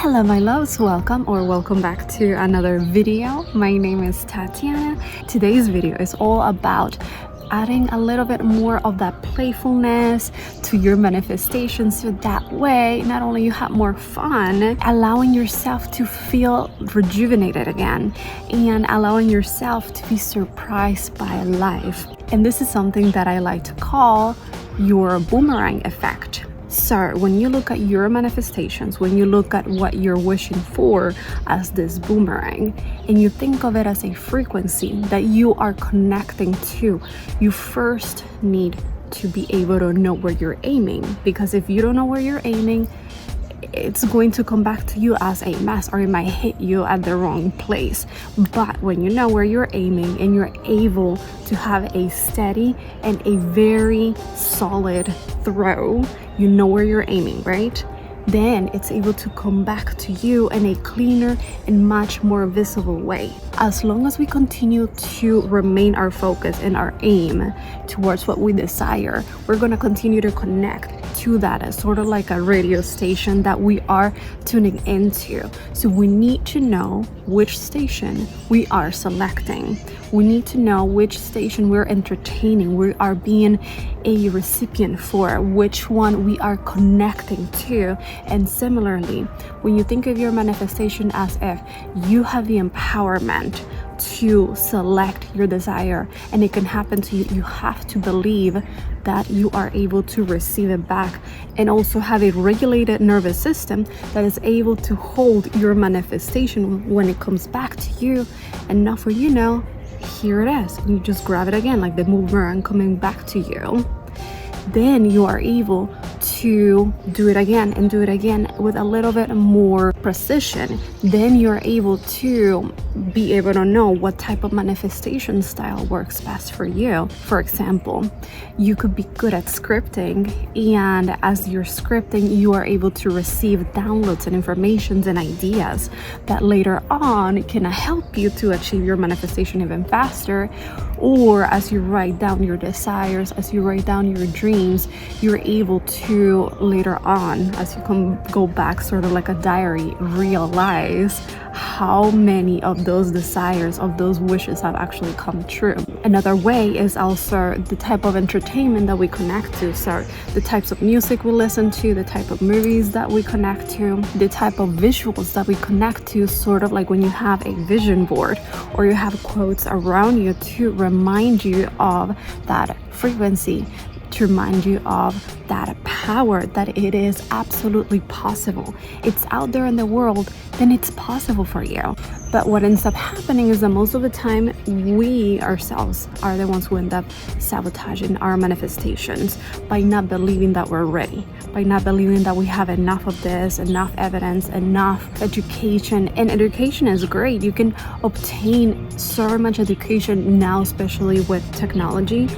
Hello my loves, welcome back to another video. My name is Tatiana. Today's video is all about adding a little bit more of that playfulness to your manifestation, so that way not only you have more fun, allowing yourself to feel rejuvenated again and allowing yourself to be surprised by life. And this is something that I like to call your boomerang effect. So when you look at your manifestations, when you look at what you're wishing for as this boomerang, and you think of it as a frequency that you are connecting to, you first need to be able to know where you're aiming. Because if you don't know where you're aiming, it's going to come back to you as a mess, or it might hit you at the wrong place. But when you know where you're aiming and you're able to have a steady and a very solid throw, you know where you're aiming, right? Then it's able to come back to you in a cleaner and much more visible way. As long as we continue to remain our focus and our aim towards what we desire, we're going to continue to connect to that as sort of like a radio station that we are tuning into. So we need to know which station we are selecting. We need to know which station we're entertaining, we are being a recipient for, which one we are connecting to. And similarly, when you think of your manifestation as if you have the empowerment to select your desire and it can happen to you, you have to believe that you are able to receive it back, and also have a regulated nervous system that is able to hold your manifestation when it comes back to you. And now for you know, here it is, and you just grab it again like the boomerang coming back to you. Then you are able to do it again and do it again with a little bit more precision. Then you're able to be able to know what type of manifestation style works best for you. For example, you could be good at scripting, and as you're scripting, you are able to receive downloads and informations and ideas that later on can help you to achieve your manifestation even faster. Or as you write down your desires, as you write down your dreams, you're able to later on, as you can go back sort of like a diary, realize how many of those desires, of those wishes have actually come true. Another way is also the type of entertainment that we connect to. So the types of music we listen to, the type of movies that we connect to, the type of visuals that we connect to, sort of like when you have a vision board or you have quotes around you to remind you of that frequency, to remind you of that power, that it is absolutely possible. It's out there in the world, then it's possible for you. But what ends up happening is that most of the time we ourselves are the ones who end up sabotaging our manifestations by not believing that we're ready, by not believing that we have enough of this, enough evidence, enough education. And education is great. You can obtain so much education now, especially with technology.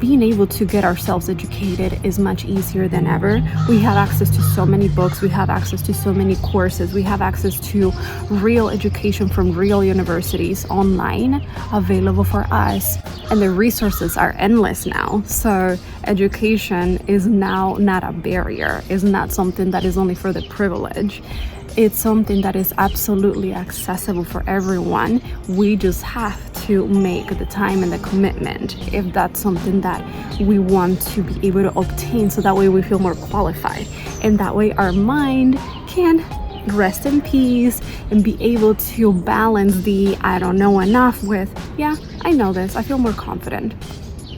Being able to get ourselves educated is much easier than ever. We have access to so many books, we have access to so many courses, we have access to real education from real universities online available for us, and the resources are endless now. So education is now not a barrier, is not something that is only for the privileged. It's something that is absolutely accessible for everyone. We just have to make the time and the commitment if that's something that we want to be able to obtain, so that way we feel more qualified, and that way our mind can rest in peace and be able to balance the I don't know enough with, yeah, I know this, I feel more confident.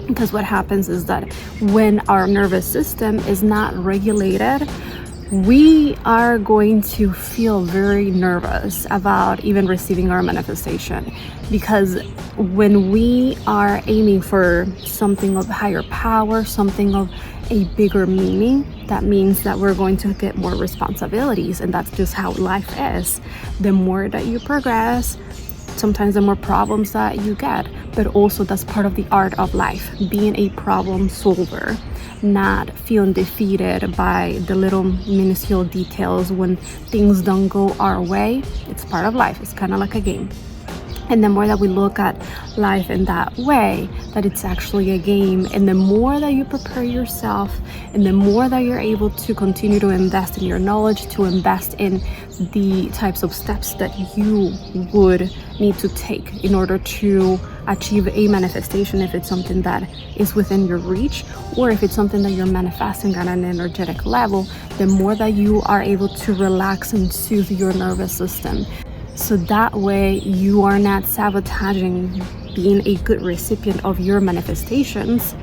Because what happens is that when our nervous system is not regulated, we are going to feel very nervous about even receiving our manifestation. Because when we are aiming for something of higher power, something of a bigger meaning, that means that we're going to get more responsibilities, and that's just how life is. The more that you progress, sometimes the more problems that you get, but also that's part of the art of life, being a problem solver, not feeling defeated by the little minuscule details when things don't go our way. It's part of life. It's kind of like a game. And the more that we look at life in that way, that it's actually a game, and the more that you prepare yourself, and the more that you're able to continue to invest in your knowledge, to invest in the types of steps that you would need to take in order to achieve a manifestation, if it's something that is within your reach, or if it's something that you're manifesting at an energetic level, the more that you are able to relax and soothe your nervous system. So that way you are not sabotaging being a good recipient of your manifestations.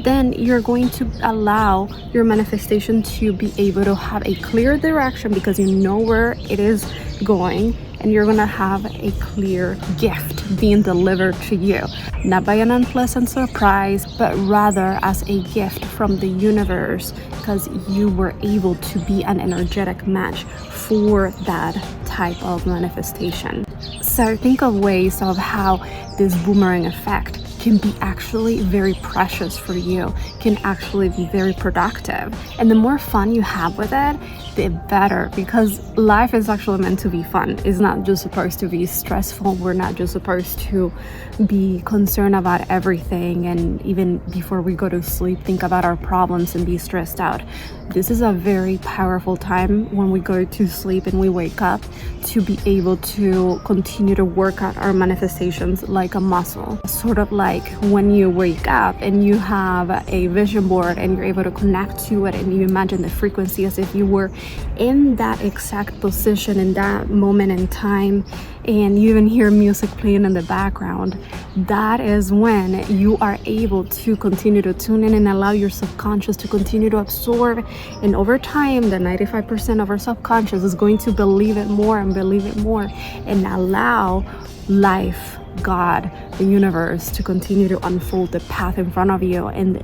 Then you're going to allow your manifestation to be able to have a clear direction, because you know where it is going, and you're gonna have a clear gift being delivered to you, not by an unpleasant surprise, but rather as a gift from the universe, because you were able to be an energetic match for that type of manifestation. So think of ways of how this boomerang effect can be actually very precious for you, can actually be very productive. And the more fun you have with it, the better, because life is actually meant to be fun. It's not just supposed to be stressful. We're not just supposed to be concerned about everything, and even before we go to sleep, think about our problems and be stressed out. This is a very powerful time when we go to sleep and we wake up, to be able to continue to work out our manifestations like a muscle. Sort of like when you wake up and you have a vision board and you're able to connect to it, and you imagine the frequency as if you were in that exact position in that moment in time, and you even hear music playing in the background. That is when you are able to continue to tune in and allow your subconscious to continue to absorb. And over time, the 95% of our subconscious is going to believe it more and believe it more, and allow life, God, the universe, to continue to unfold the path in front of you. And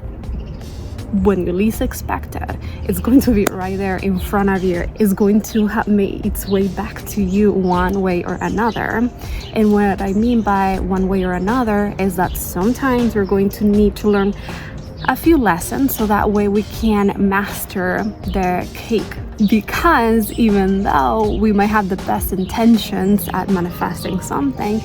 when you least expect it, it's going to be right there in front of you. It's going to have made its way back to you one way or another. And what I mean by one way or another is that sometimes we're going to need to learn a few lessons, so that way we can master the cake. Because even though we might have the best intentions at manifesting something,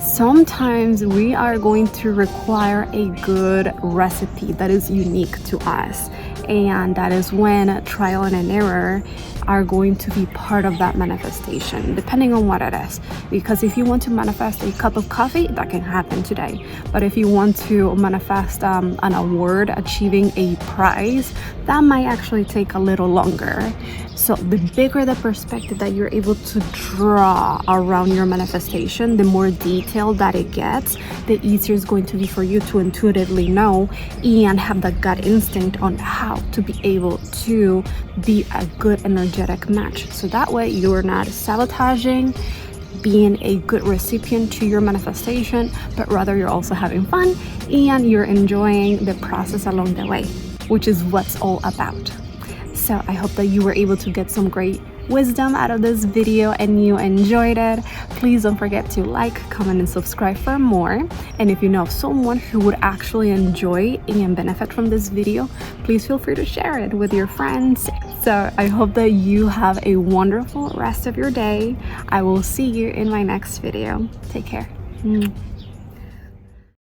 sometimes we are going to require a good recipe that is unique to us, and that is when trial and error are going to be part of that manifestation, depending on what it is. Because if you want to manifest a cup of coffee, that can happen today. But if you want to manifest an award, achieving a prize, that might actually take a little longer. So the bigger the perspective that you're able to draw around your manifestation, the more detailed that it gets, the easier it's going to be for you to intuitively know and have that gut instinct on how to be able to be a good energetic match. So that way you're not sabotaging being a good recipient to your manifestation, but rather you're also having fun and you're enjoying the process along the way, which is what's all about. So I hope that you were able to get some great wisdom out of this video and you enjoyed it. Please don't forget to like, comment, and subscribe for more. And if you know of someone who would actually enjoy and benefit from this video, please feel free to share it with your friends. So I hope that you have a wonderful rest of your day. I will see you in my next video. Take care.